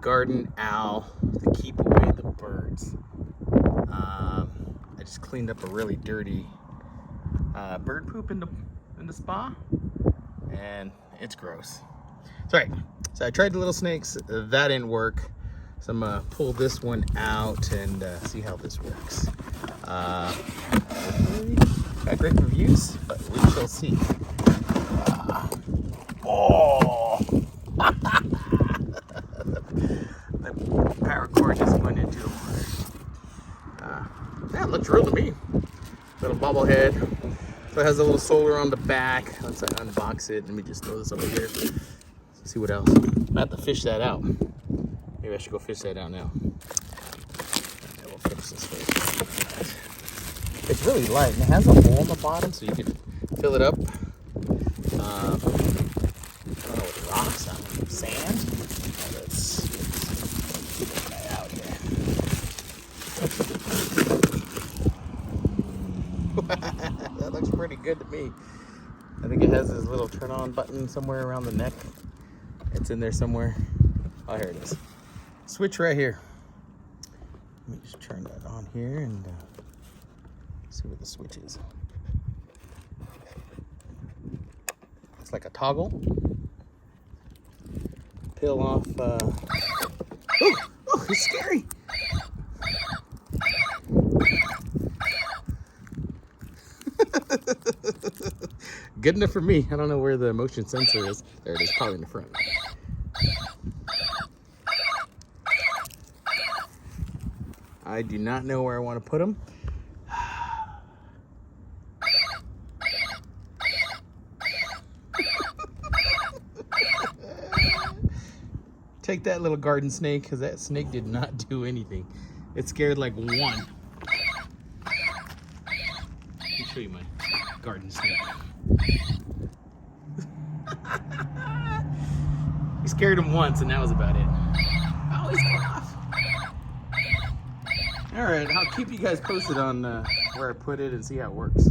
garden owl to keep away the birds. I just cleaned up a really dirty bird poop in the spa, and it's gross. So, all right, so I tried the little snakes. That didn't work. So I'm gonna pull this one out and see how this works. Hopefully, got great reviews, but we shall see. Oh! The power cord just went into the water. Yeah, it looks real to me. Little bobble head. So it has a little solar on the back. Let's unbox it. Let me just throw this over here. Let's see what else. I have to fish that out. Maybe I should go fish that out now. Okay, we'll finish this first. It's really light, and it has a hole on the bottom, so you can fill it up. I don't know, with rocks, I don't know, sand. Let's get that guy out here. That looks pretty good to me. I think it has this little turn on button somewhere around the neck. It's in there somewhere. Oh, here it is. Switch right here. Let me just turn that on here and see where the switch is. It's like a toggle. Peel off. Oh, it's scary. Good enough for me. I don't know where the motion sensor is. There it is, probably in the front. I do not know where I want to put them. Take that, little garden snake, because that snake did not do anything. It scared like one. Let me show you my garden snake. We scared him once, and that was about it. Oh, he's off. All right, I'll keep you guys posted on where I put it and see how it works.